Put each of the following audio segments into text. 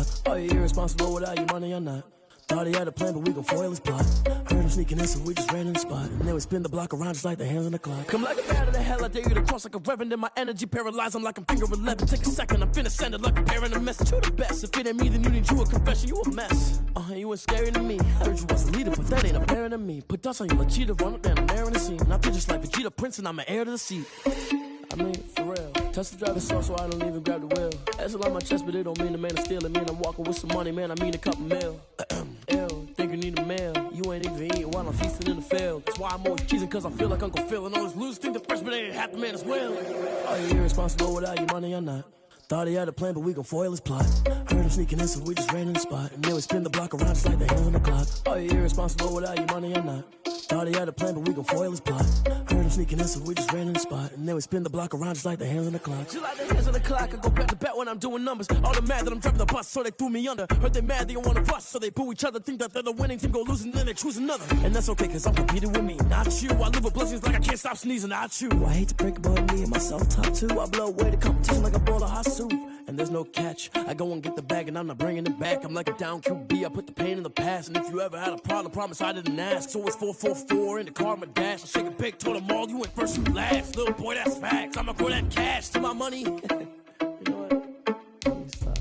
clock. Are you irresponsible without your money or not? Thought he had a plan, but we gon' foil his plot. Heard him sneaking in, so we just ran in the spot. And then we spin the block around just like the hands on the clock. Come like a bat of the hell, I dare you to cross like a reverend. In my energy paralyzed, I'm like I'm finger 11. Take a second, I'm finna send it like a parent a message. You the best, if it ain't me, then you need you a confession. You a mess. You ain't scary to me. I heard you was a leader, but that ain't apparent to me. Put dust on you like cheetah, run up down the air in the scene. I feel just like Vegeta Prince, and I'm an heir to the seat. I mean, for real. Touch the driver's soft, so I don't even grab the wheel. That's a lot on my chest, but it don't mean the man is stealing. Mean I'm walking with some money, man, I mean a couple mil. Ew, think you need a meal. You ain't even eating while I'm feasting in the field. That's why I'm always cheesing, cause I feel like Uncle Phil. And all this lose think the freshman ain't half the man as well. Are you irresponsible without your money or not? Thought he had a plan, but we gon' foil his plot. Heard him sneaking in, so we just ran in the spot. And then we spin the block around just like the hands on the clock. Are you irresponsible without your money or not? Thought he had a plan, but we gon' foil his plot. Heard him sneaking in, so we just ran in the spot. And then we spin the block around just like the hands on the clock. Just like the hands on the clock, I go back to back when I'm doing numbers. All the mad that I'm driving the bus, so they threw me under. Heard they mad, they don't wanna bust, so they boo each other. Think that they're the winning team, go losing, then they choose another. And that's okay, cause I'm competing with me, not you. I live with blessings like I can't stop sneezing, not you. I hate to break it, but me and myself top two. I blow away the competition like a bowl of hot soup. And there's no catch. I go and get the bag and I'm not bringing it back. I'm like a down QB, I put the pain in the past. And if you ever had a problem, promise I didn't ask. So it's 4-4-4 in the car, my dash. I shake a big, told them all, you went first, you last. Little boy, that's facts. I'ma throw that cash to my money. You know what? Let me stop.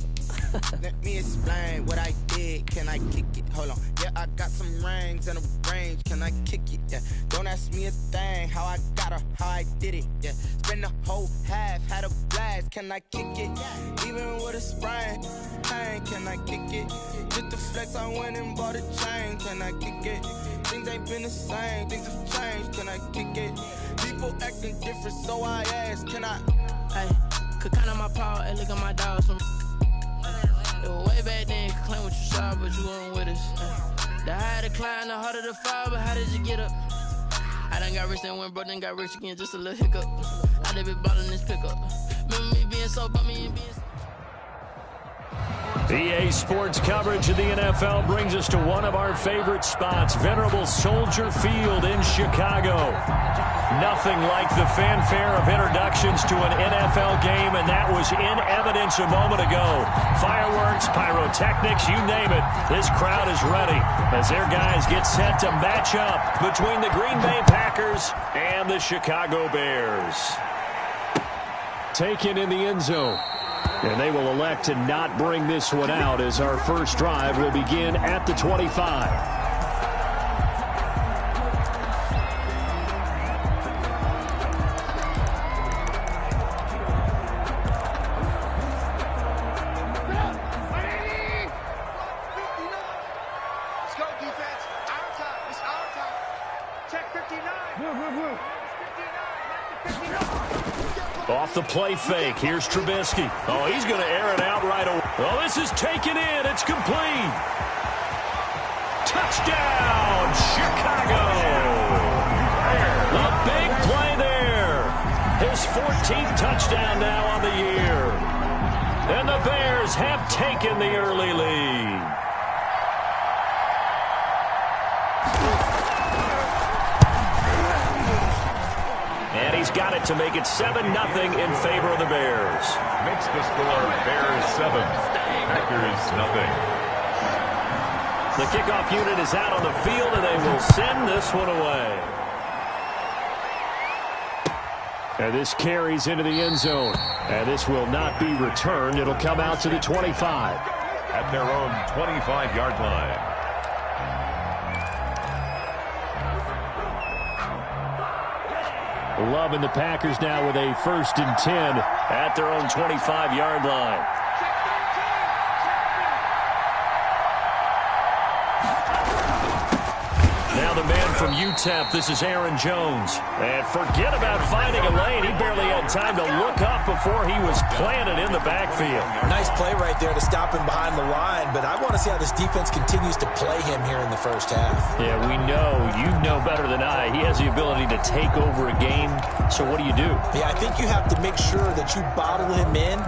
Let me explain what I did. Can I kick it? Hold on. Yeah, I got some rings and a range. Can I kick it? Yeah. Don't ask me a thing. How I got her, how I did it. Yeah. Spend the whole half, had a blast. Can I kick it? Even with a sprain, pain. Can I kick it? Just to flex, I went and bought a chain. Can I kick it? Things ain't been the same. Things have changed. Can I kick it? People acting different, so I ask. Can I? Hey, could count on my power and look at my dogs from. It was way back then, could claim what you saw, but you weren't with us. The higher the climb, the harder the fall, but how did you get up? I done got rich and went broke, then got rich again, just a little hiccup. I done been ballin' this pickup. Remember me being so bummy and being so. EA Sports coverage of the NFL brings us to one of our favorite spots, venerable Soldier Field in Chicago. Nothing like the fanfare of introductions to an NFL game, and that was in evidence a moment ago. Fireworks, pyrotechnics, you name it. This crowd is ready as their guys get set to match up between the Green Bay Packers and the Chicago Bears. Taken in the end zone. And they will elect to not bring this one out as our first drive will begin at the 25. Off the play fake. Here's Trubisky. Oh, he's going to air it out right away. Oh, this is taken in. It's complete. Touchdown, Chicago. A big play there. His 14th touchdown now on the year. And the Bears have taken the early lead. And he's got it to make it 7-0 in favor of the Bears. Makes the score Bears 7, Packers nothing. The kickoff unit is out on the field, and they will send this one away. And this carries into the end zone. And this will not be returned. It'll come out to the 25. At their own 25-yard line. Loving the Packers now with a 1st and 10 at their own 25-yard line. Now the man from UTEP, this is Aaron Jones. And forget about finding a lane. He barely had time to look up before he was planted in the backfield. Nice play right there to stop him behind the line, but I want to see how this defense continues to play him here in the first half. Yeah, we know. You know better than I. He has the ability to take over a game. So what do you do? Yeah, I think you have to make sure that you bottle him in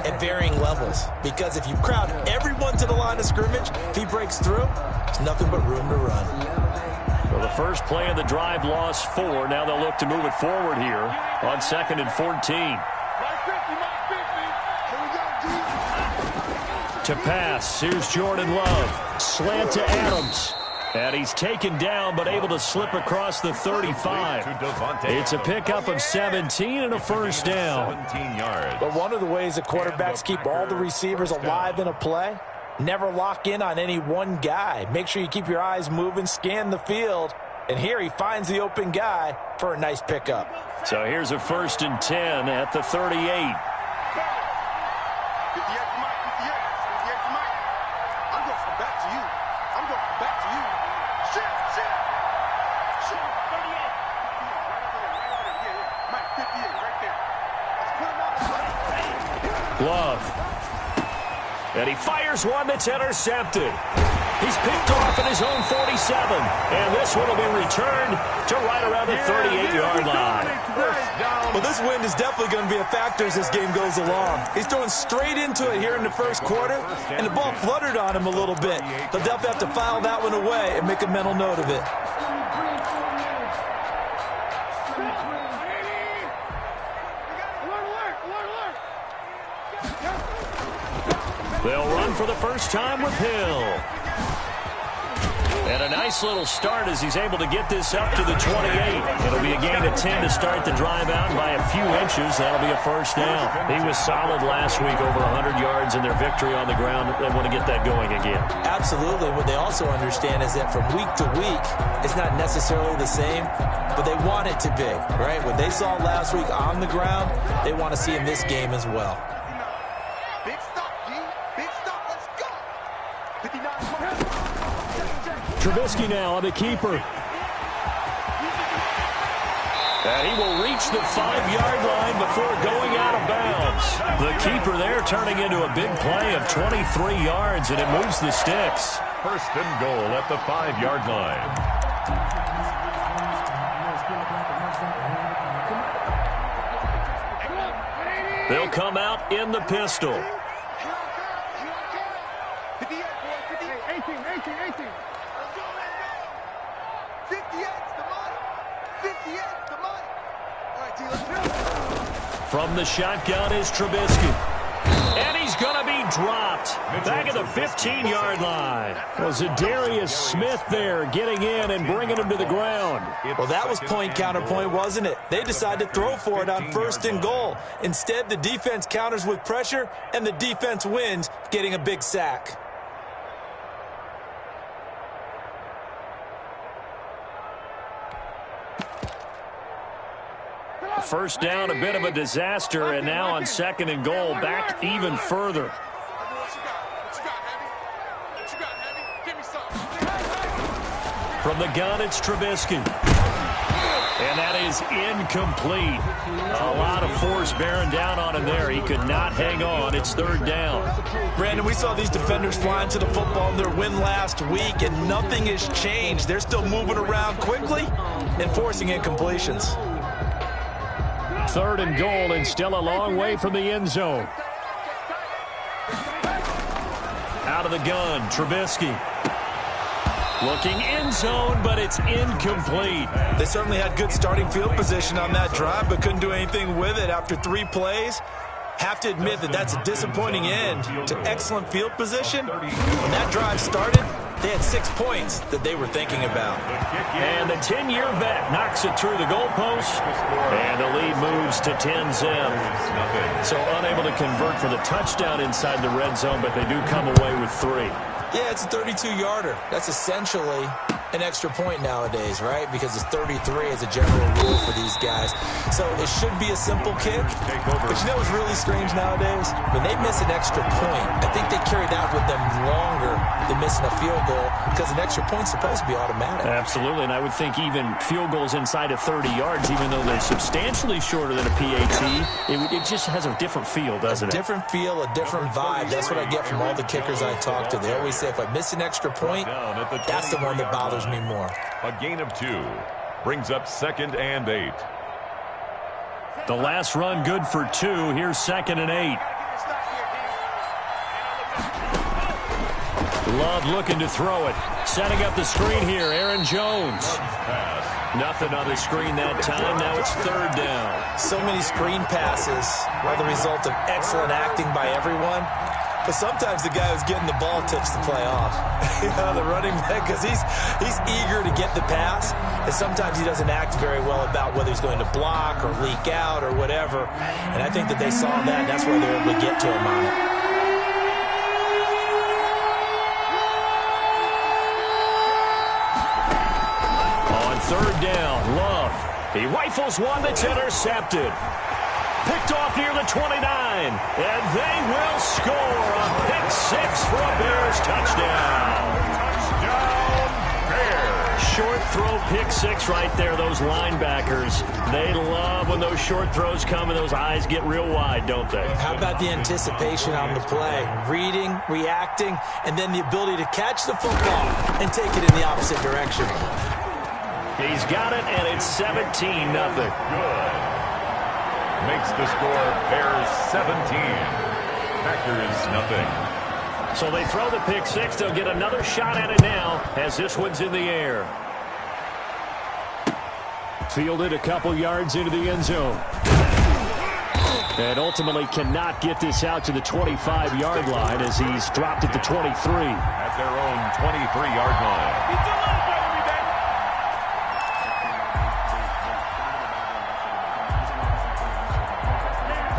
at varying levels, because if you crowd everyone to the line of scrimmage, if he breaks through, there's nothing but room to run. Well, the first play of the drive lost 4. Now they'll look to move it forward here on 2nd and 14. To pass, here's Jordan Love. Slant to Adams. And he's taken down, but able to slip across the 35. It's a pickup of 17 and a first down. 17 yards. But one of the ways that quarterbacks keep all the receivers alive in a play, never lock in on any one guy. Make sure you keep your eyes moving, scan the field. And here he finds the open guy for a nice pickup. So here's a 1st and 10 at the 38. Love. And he fires one that's intercepted. He's picked off at his own 47. And this one will be returned to right around the 38-yard line. Well, this wind is definitely going to be a factor as this game goes along. He's throwing straight into it here in the first quarter, and the ball fluttered on him a little bit. They'll definitely have to file that one away and make a mental note of it. They'll run for the first time with Hill. And a nice little start as he's able to get this up to the 28. It'll be a gain of 10 to start the drive out, and by a few inches, that'll be a first down. He was solid last week, over 100 yards in their victory on the ground. They want to get that going again. Absolutely. What they also understand is that from week to week, it's not necessarily the same, but they want it to be, right? What they saw last week on the ground, they want to see in this game as well. Trubisky now on the keeper. And he will reach the 5-yard line before going out of bounds. The keeper there turning into a big play of 23 yards, and it moves the sticks. 1st and goal at the 5-yard line. They'll come out in the pistol. 18. From the shotgun is Trubisky. And he's going to be dropped back at the 15-yard line. Well, Zadarius Smith there getting in and bringing him to the ground. Well, that was point counterpoint, wasn't it? They decided to throw for it on 1st and goal. Instead, the defense counters with pressure, and the defense wins, getting a big sack. First down, a bit of a disaster, and now on 2nd and goal, back even further. From the gun, it's Trubisky. And that is incomplete. A lot of force bearing down on him there. He could not hang on. It's 3rd down. Brandon, we saw these defenders flying to the football in their win last week, and nothing has changed. They're still moving around quickly and forcing incompletions. 3rd and goal, and still a long way from the end zone. Out of the gun, Trubisky. Looking end zone, but it's incomplete. They certainly had good starting field position on that drive, but couldn't do anything with it after 3 plays. Have to admit that that's a disappointing end to excellent field position. When that drive started, they had 6 points that they were thinking about. And the 10-year vet knocks it through the goalpost, and the lead moves to 10-zip. So unable to convert for the touchdown inside the red zone, but they do come away with 3. Yeah, it's a 32-yarder. That's essentially an extra point nowadays, right? Because it's 33 as a general rule for these guys. So it should be a simple kick. But you know what's really strange nowadays? When they miss an extra point, I think they carry that with them longer than missing a field goal, because an extra point's supposed to be automatic. Absolutely, and I would think even field goals inside of 30 yards, even though they're substantially shorter than a PAT, it just has a different feel, doesn't it? A different feel, a different vibe. That's what I get from all the kickers I talk to. They always say, if I miss an extra point, that's the one that bothers me more. A gain of 2 brings up 2nd and 8. The last run good for 2. Here's 2nd and 8. Love looking to throw it. Setting up the screen here, Aaron Jones. Nothing on the screen that time. Now it's 3rd down. So many screen passes are the result of excellent acting by everyone. But sometimes the guy who's getting the ball tips the play off. The running back, because he's eager to get the pass, and sometimes he doesn't act very well about whether he's going to block or leak out or whatever. And I think that they saw that, and that's why they're able to get to him on it. On third down, Love. He rifles one that's intercepted. Picked off near the 29, and they will score a pick six for a Bears touchdown. Touchdown, Bears. Short throw pick six right there, those linebackers. They love when those short throws come and those eyes get real wide, don't they? How about the anticipation on the play? Reading, reacting, and then the ability to catch the football and take it in the opposite direction. He's got it, and it's 17-0. Good. Makes the score Bears 17. Packers nothing. So they throw the pick six. They'll get another shot at it now as this one's in the air. Fielded a couple yards into the end zone. And ultimately cannot get this out to the 25-yard line as he's dropped at the 23. At their own 23-yard line.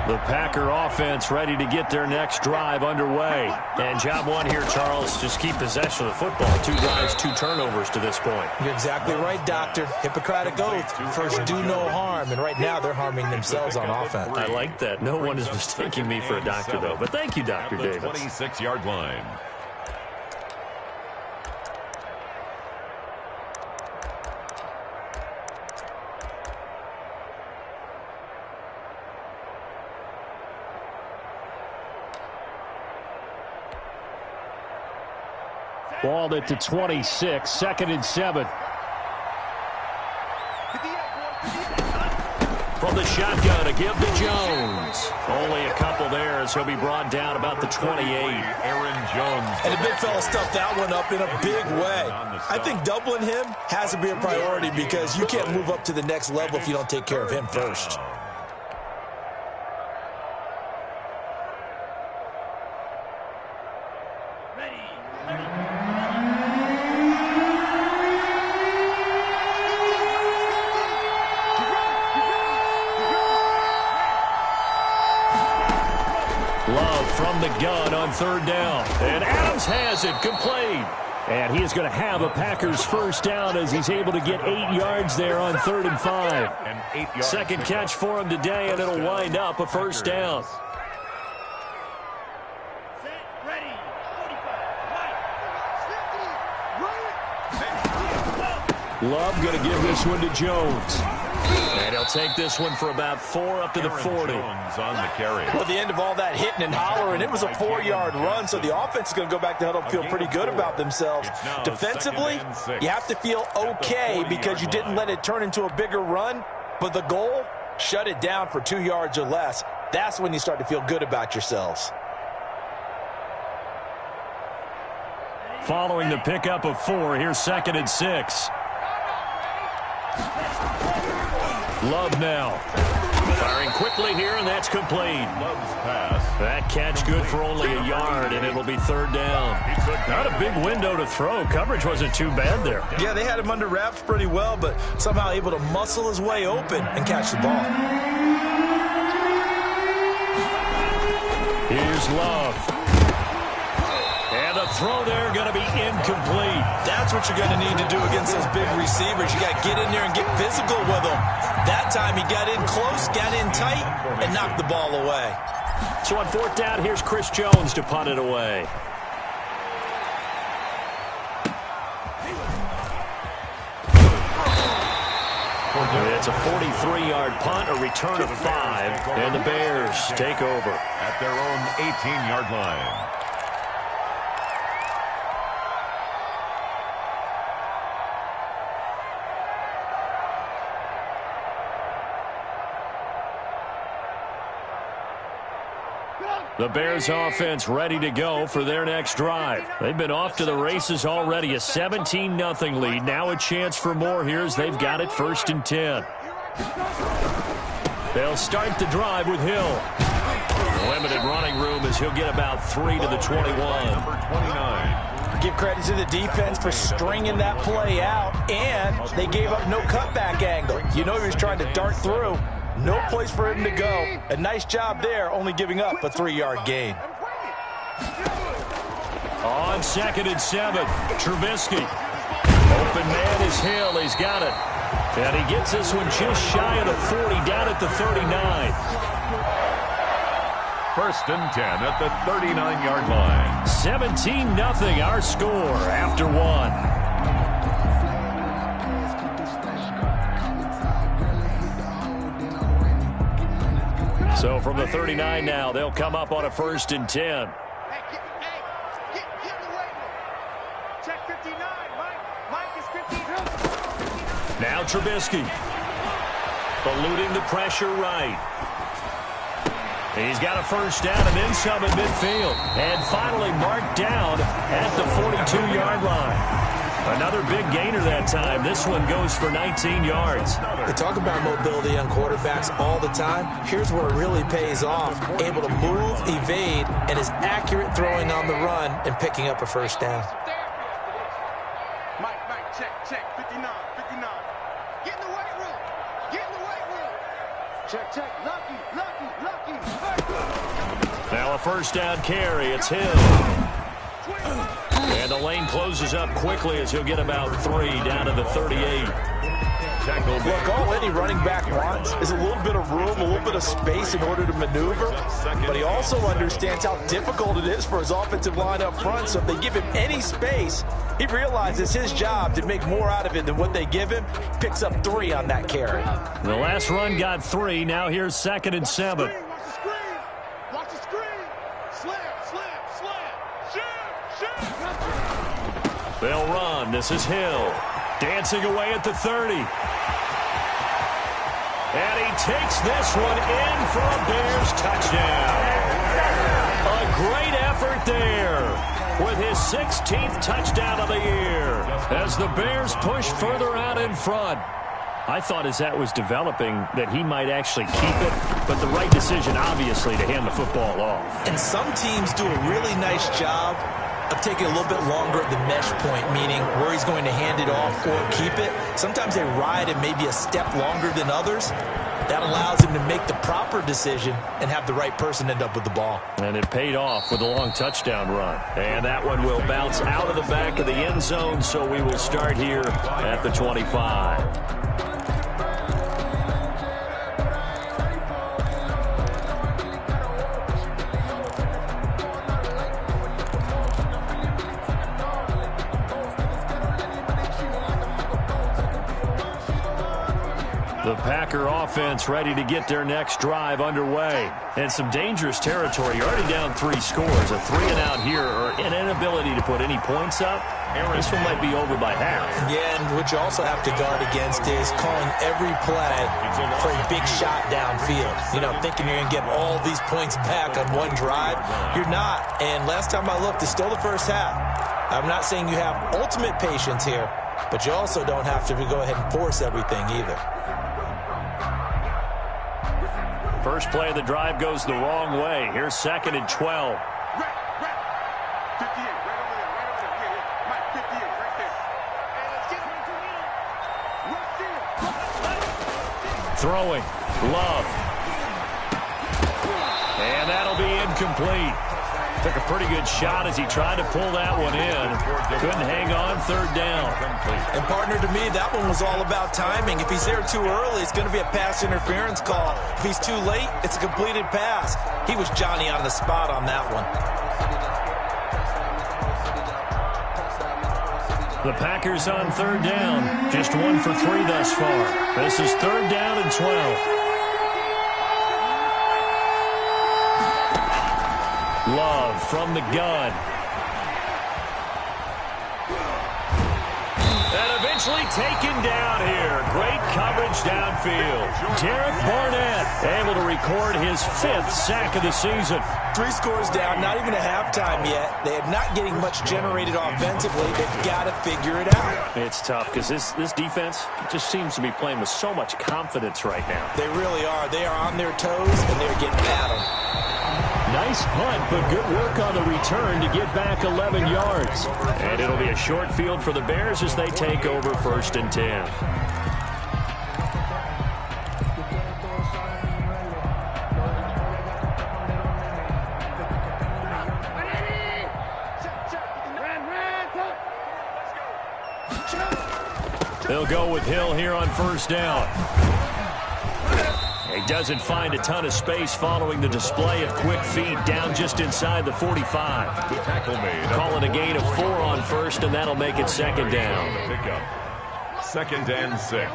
The Packer offense ready to get their next drive underway. And job one here, Charles, just keep possession of the football. 2 drives, 2 turnovers to this point. You're exactly right, Doctor. Hippocratic oath. First, do no harm. And right now, they're harming themselves on offense. I like that. No one is mistaking me for a doctor, though. But thank you, Dr. Davis. 26-yard line. Balled at the 26, 2nd and 7. From the shotgun, a give to Jones. Only a couple there as he'll be brought down about the 28. Aaron Jones. And the big fella stuffed that one up in a big way. I think doubling him has to be a priority because you can't move up to the next level if you don't take care of him first. From the gun on third down. And Adams has it complete. And he is going to have a Packers first down as he's able to get 8 yards there on 3rd and 5. Second catch for him today, and it'll wind up a first down. Love going to give this one to Jones. And he'll take this one for about 4 up to the 40. On the carry. Well, at the end of all that hitting and hollering, it was a 4-yard run, so the offense is going to go back to huddle and feel pretty good about themselves. Defensively, you have to feel okay because you didn't let it turn into a bigger run, but the goal, shut it down for 2 yards or less. That's when you start to feel good about yourselves. Following the pickup of 4, here's 2nd and 6. Love now. Firing quickly here, and that's complete. Love's pass. That catch good for only a yard, and it'll be 3rd down. Not a big window to throw. Coverage wasn't too bad there. Yeah, they had him under wraps pretty well, but somehow able to muscle his way open and catch the ball. Here's Love. And the throw there going to be incomplete. That's what you're going to need to do against those big receivers. You got to get in there and get physical with them. That time he got in close, got in tight, and knocked the ball away. So on 4th down, here's Chris Jones to punt it away. It's a 43-yard punt, a return of 5, and the Bears take over. At their own 18-yard line. The Bears offense ready to go for their next drive. They've been off to the races already, a 17-0 lead. Now a chance for more here as they've got it 1st and 10. They'll start the drive with Hill. Limited running room as he'll get about 3 to the 21. Number 29. Give credit to the defense for stringing that play out, and they gave up no cutback angle. You know he was trying to dart through. No place for him to go. A nice job there, only giving up a 3-yard gain. On 2nd and 7, Trubisky. Open man is Hill. He's got it. And he gets this one just shy of the 40, down at the 39. 1st and 10 at the 39-yard line. 17-0 our score after 1. So from the 39 now, they'll come up on a 1st and 10. Now Trubisky, eluding the pressure right. He's got a 1st down and then some in midfield. And finally marked down at the 42-yard line. Another big gainer that time. This one goes for 19 yards. They talk about mobility on quarterbacks all the time. Here's where it really pays off. Able to move, evade, and is accurate throwing on the run and picking up a 1st down. Mike, check, 59. Get in the weight room. Check, lucky. Now a 1st down carry. It's Hill. And the lane closes up quickly as he'll get about 3 down to the 38. Look, all any running back wants is a little bit of room, a little bit of space in order to maneuver. But he also understands how difficult it is for his offensive line up front. So if they give him any space, he realizes his job to make more out of it than what they give him. Picks up 3 on that carry. The last run got 3. Now here's 2nd and 7. Watch the screen. Slam. Shoot. They'll run. This is Hill. Dancing away at the 30. And he takes this one in for a Bears touchdown. A great effort there with his 16th touchdown of the year as the Bears push further out in front. I thought as that was developing that he might actually keep it, but the right decision, obviously, to hand the football off. And some teams do a really nice job of taking a little bit longer at the mesh point, meaning where he's going to hand it off or keep it. Sometimes they ride it maybe a step longer than others. That allows him to make the proper decision and have the right person end up with the ball. And it paid off with a long touchdown run. And that one will bounce out of the back of the end zone, so we will start here at the 25. The Packer offense ready to get their next drive underway. And some dangerous territory. You're already down 3 scores. A 3-and-out here or an inability to put any points up. This one might be over by half. Yeah, and what you also have to guard against is calling every play for a big shot downfield. You know, thinking you're going to get all these points back on one drive. You're not. And last time I looked, it's still the first half. I'm not saying you have ultimate patience here, but you also don't have to go ahead and force everything either. First play of the drive goes the wrong way. Here's 2nd and 12. Throwing. Love. And that'll be incomplete. Took a pretty good shot as he tried to pull that one in. Couldn't hang on 3rd down. And partner, to me, that one was all about timing. If he's there too early, it's going to be a pass interference call. If he's too late, it's a completed pass. He was Johnny on the spot on that one. The Packers on 3rd down. Just 1 for 3 thus far. This is 3rd down and 12. Love from the gun. And eventually taken down here. Great coverage downfield. Derek Barnett able to record his 5th sack of the season. 3 scores down, not even a halftime yet. They are not getting much generated offensively. They've got to figure it out. It's tough because this defense just seems to be playing with so much confidence right now. They really are. They are on their toes, and they're getting at them. Nice punt, but good work on the return to get back 11 yards. And it'll be a short field for the Bears as they take over 1st and 10. They'll go with Hill here on 1st down. He doesn't find a ton of space following the display of quick feet down just inside the 45. The tackle made. Call it a gain of 4 on 1st, and that'll make it 2nd down. Pickup. 2nd and 6.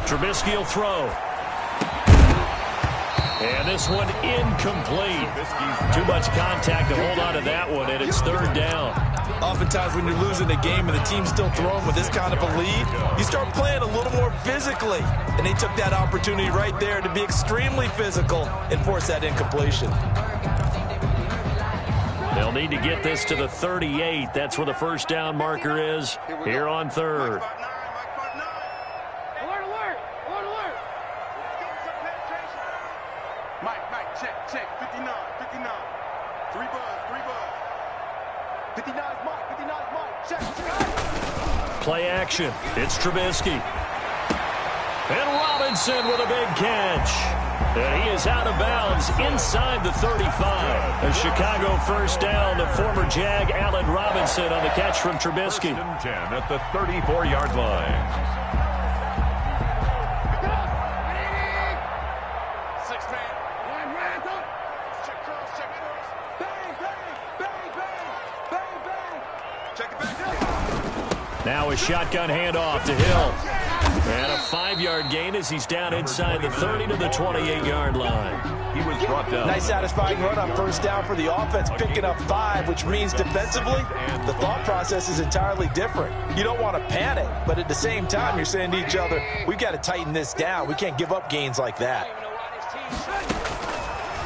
Trubisky will throw. And this one incomplete. Too much contact to hold on to that one, and it's 3rd down. Oftentimes when you're losing a game and the team's still throwing with this kind of a lead, you start playing a little more physically. And they took that opportunity right there to be extremely physical and force that incompletion. They'll need to get this to the 38. That's where the 1st down marker is here on 3rd. Mike, check. 59. 3 buzz. 59's Mike. Check. Play action. It's Trubisky. And Robinson with a big catch. And he is out of bounds inside the 35. A Chicago 1st down to former Jag Allen Robinson on the catch from Trubisky. 10 at the 34-yard line. Now a shotgun handoff to Hill. And a 5-yard gain as he's down inside the 30 to the 28-yard line. He was brought down. Nice satisfying run on 1st down for the offense, picking up 5, which means defensively, the thought process is entirely different. You don't want to panic, but at the same time, you're saying to each other, we've got to tighten this down. We can't give up gains like that.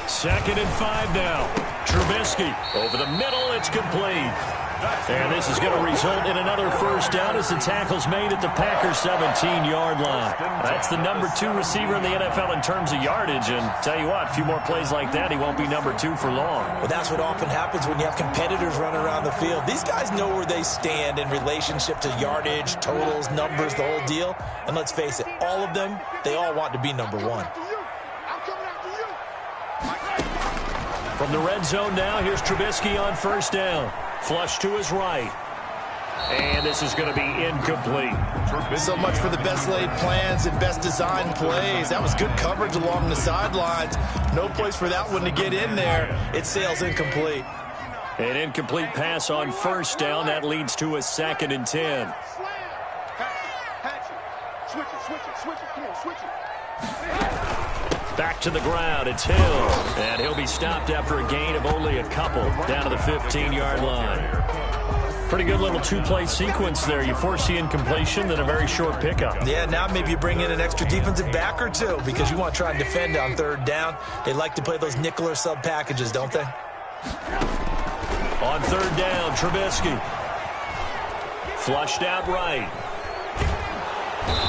2nd and 5 now. Trubisky over the middle. It's complete. And this is going to result in another 1st down as the tackle's made at the Packers' 17-yard line. That's the number 2 receiver in the NFL in terms of yardage. And tell you what, a few more plays like that, he won't be number 2 for long. Well, that's what often happens when you have competitors running around the field. These guys know where they stand in relationship to yardage, totals, numbers, the whole deal. And let's face it, all of them, they all want to be number 1. From the red zone now, here's Trubisky on 1st down. Flush to his right. And this is going to be incomplete. So much for the best laid plans and best designed plays. That was good coverage along the sidelines. No place for that one to get in there. It sails incomplete. An incomplete pass on 1st down. That leads to a 2nd and 10. Back to the ground. It's Hill. And he'll be stopped after a gain of only a couple down to the 15-yard line. Pretty good little 2-play sequence there. You force the incompletion, then a very short pickup. Yeah, now maybe you bring in an extra defensive back or 2 because you want to try and defend on 3rd down. They like to play those nickel or sub packages, don't they? On 3rd down, Trubisky. Flushed out right.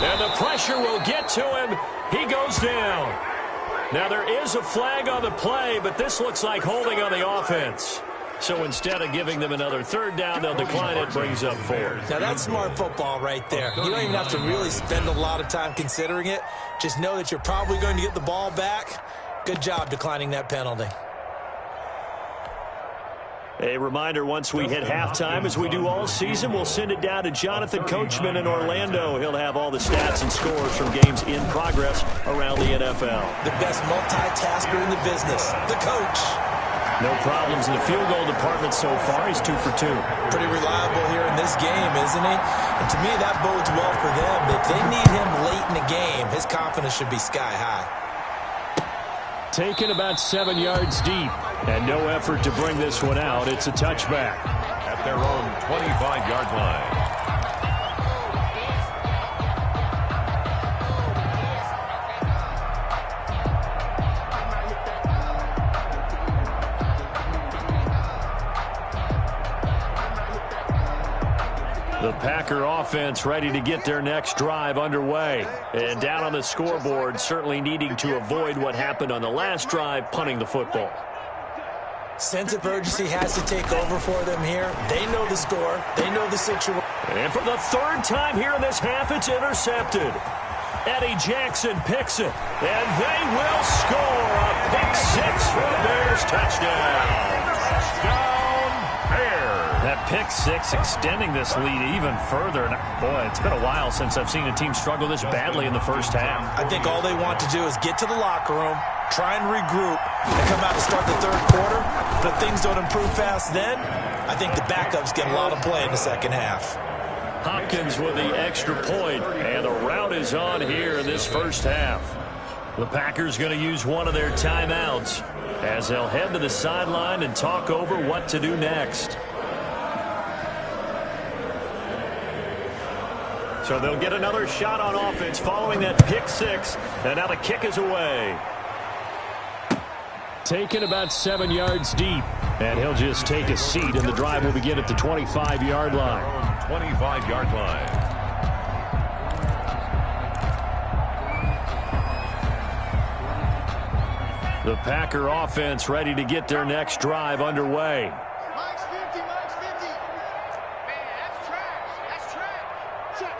And the pressure will get to him. He goes down. Now there is a flag on the play, but this looks like holding on the offense. So instead of giving them another 3rd down, they'll decline it, brings up 4. Now that's smart football right there. You don't even have to really spend a lot of time considering it. Just know that you're probably going to get the ball back. Good job declining that penalty. A reminder, once we hit halftime, as we do all season, we'll send it down to Jonathan Coachman in Orlando. He'll have all the stats and scores from games in progress around the NFL. The best multitasker in the business, the coach. No problems in the field goal department so far. He's 2 for 2. Pretty reliable here in this game, isn't he? And to me, that bodes well for them. If they need him late in the game, his confidence should be sky high. Taken about 7 yards deep, and no effort to bring this one out. It's a touchback. At their own 25-yard line. The Packer offense ready to get their next drive underway. And down on the scoreboard, certainly needing to avoid what happened on the last drive, punting the football. Sense of urgency has to take over for them here. They know the score. They know the situation. And for the third time here in this half, it's intercepted. Eddie Jackson picks it, and they will score a pick-6 for the Bears. Touchdown. Touchdown, Bears. That pick-6 extending this lead even further. And boy, it's been a while since I've seen a team struggle this badly in the first half. I think all they want to do is get to the locker room, try and regroup, and come out to start the third quarter. But if things don't improve fast then, I think the backups get a lot of play in the second half. Hopkins with the extra point, and the route is on here in this first half. The Packers going to use one of their timeouts as they'll head to the sideline and talk over what to do next. So they'll get another shot on offense following that pick-6, and now the kick is away. Taken about 7 yards deep, and he'll just take a seat, and the drive will begin at the 25-yard line. 25-yard line. The Packer offense ready to get their next drive underway. Mike's 50, Mike's 50. Man, that's trash. That's trash. Check.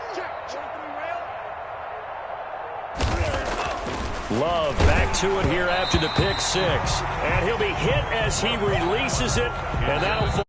Love back to it here after the pick-6. And he'll be hit as he releases it, and that'll